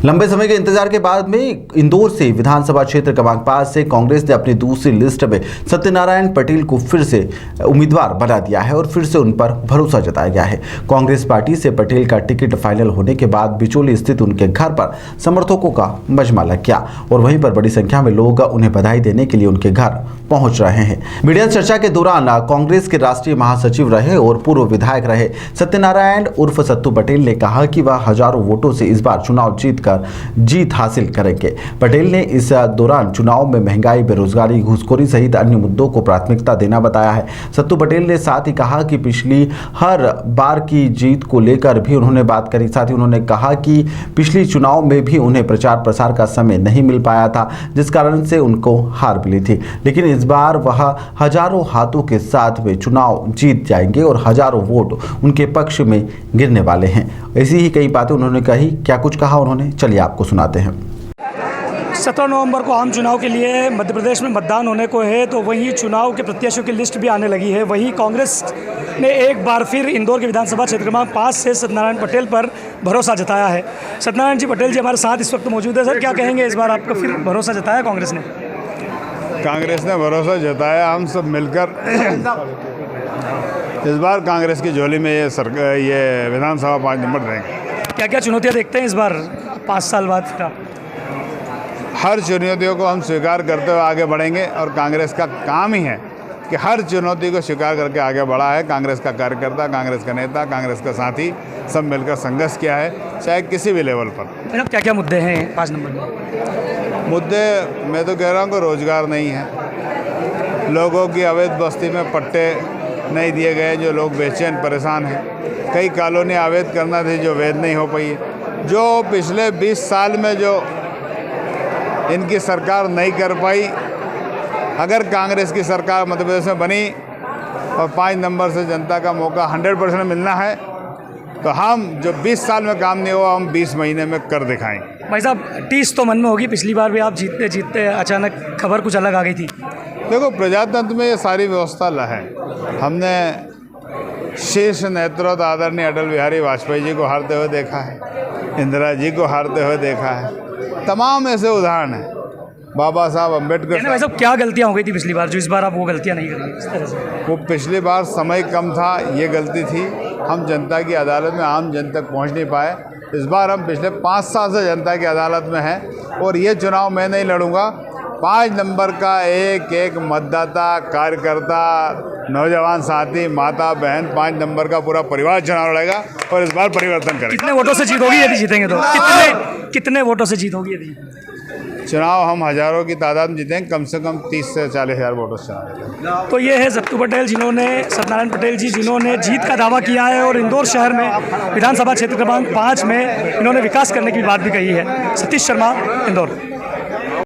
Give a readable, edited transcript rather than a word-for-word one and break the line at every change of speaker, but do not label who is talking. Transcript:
लंबे समय के इंतजार के बाद में इंदौर से विधानसभा क्षेत्र क्रमांक 5 से कांग्रेस ने अपनी दूसरी लिस्ट में सत्यनारायण पटेल को फिर से उम्मीदवार बना दिया है और फिर से उन पर भरोसा जताया गया है। कांग्रेस पार्टी से पटेल का टिकट फाइनल होने के बाद बिचौली स्थित उनके घर पर समर्थकों का मजमा लग गया और वहीं पर बड़ी संख्या में लोग उन्हें बधाई देने के लिए उनके घर पहुंच रहे हैं। मीडिया चर्चा के दौरान कांग्रेस के राष्ट्रीय महासचिव रहे और पूर्व विधायक रहे सत्यनारायण उर्फ सत्तू पटेल ने कहा कि वह हजारों वोटों से इस बार चुनाव जीत हासिल करेंगे। पटेल ने इस दौरान चुनाव में महंगाई, बेरोजगारी, घूसखोरी सहित अन्य मुद्दों को प्राथमिकता देना बताया है। सत्तू पटेल ने साथ ही कहा कि पिछली हर बार की जीत को लेकर भी उन्होंने बात करी। साथ ही उन्होंने कहा कि पिछली चुनाव में भी उन्हें प्रचार प्रसार का समय नहीं मिल पाया था, जिस कारण से उनको हार मिली थी, लेकिन इस बार वह हजारों हाथों के साथ वे चुनाव जीत जाएंगे और हजारों वोट उनके पक्ष में गिरने वाले हैं। ऐसी ही कई बातें उन्होंने कही। क्या कुछ कहा उन्होंने, चलिए आपको सुनाते हैं।
17 नवंबर को आम चुनाव के लिए मध्य प्रदेश में मतदान होने को है, तो वहीं चुनाव के प्रत्याशियों की लिस्ट भी आने लगी है। वहीं कांग्रेस ने एक बार फिर इंदौर के विधानसभा क्षेत्र क्रमांक 5 से सत्यनारायण पटेल पर भरोसा जताया है। सत्यनारायण जी पटेल जी हमारे साथ इस वक्त मौजूद है। सर, क्या कहेंगे, इस बार आपका फिर भरोसा जताया कांग्रेस ने?
कांग्रेस ने भरोसा जताया, हम सब मिलकर इस बार कांग्रेस की झोली में ये विधानसभा 5 नंबर रहेंगे।
क्या क्या चुनौतियाँ देखते हैं इस बार 5 साल बाद? फिर आप
हर चुनौतियों को हम स्वीकार करते हुए आगे बढ़ेंगे और कांग्रेस का काम ही है कि हर चुनौती को स्वीकार करके आगे बढ़ा है। कांग्रेस का कार्यकर्ता, कांग्रेस का नेता, कांग्रेस का साथी सब मिलकर संघर्ष किया है, चाहे किसी भी लेवल पर।
अब क्या क्या मुद्दे हैं 5 नंबर में?
मुद्दे मैं तो कह रहा हूँ कि रोजगार नहीं है, लोगों की अवैध बस्ती में पट्टे नहीं दिए गए, जो लोग बेचैन परेशान हैं। कई कॉलोनी अवैध करना थी जो वैध नहीं हो पाई है। जो पिछले 20 साल में जो इनकी सरकार नहीं कर पाई, अगर कांग्रेस की सरकार मध्य प्रदेश में बनी और 5 नंबर से जनता का मौका 100% मिलना है, तो हम जो 20 साल में काम नहीं हुआ हम 20 महीने में कर दिखाएंगे।
भाई साहब, टीस तो मन में होगी, पिछली बार भी आप जीतते जीतते अचानक खबर कुछ अलग आ गई थी।
देखो, प्रजातंत्र में ये सारी व्यवस्था है। हमने शीर्ष नेतृत्व आदरणीय अटल बिहारी वाजपेयी जी को हारते हुए देखा है, इंदिरा जी को हारते हुए देखा है, तमाम ऐसे उदाहरण हैं। बाबा साहब अम्बेडकर।
भाई साहब, क्या गलतियाँ हो गई थी पिछली बार जो इस बार आप वो गलतियाँ नहीं करेंगे इस तरह से?
वो पिछली बार समय कम था, ये गलती थी, हम जनता की अदालत में आम जन तक पहुंच नहीं पाए। इस बार हम पिछले 5 साल से जनता की अदालत में हैं और ये चुनाव मैं नहीं लड़ूंगा। 5 नंबर का एक एक मतदाता, कार्यकर्ता, नौजवान साथी, माता बहन, 5 नंबर का पूरा परिवार चुनाव लड़ेगा और इस बार परिवर्तन करेगा।
कितने वोटों से जीत होगी यदि जीतेंगे तो? कितने वोटों से जीत होगी यदि?
चुनाव हम हजारों की तादाद में जीतेंगे, कम से कम 30 से 40 हज़ार वोटों से चुनाव।
तो ये है सत्तू पटेल, सत्यनारायण पटेल जी, जिन्होंने जीत का दावा किया है और इंदौर शहर में विधानसभा क्षेत्र क्रमांक 5 में इन्होंने विकास करने की बात भी कही है। सतीश शर्मा, इंदौर।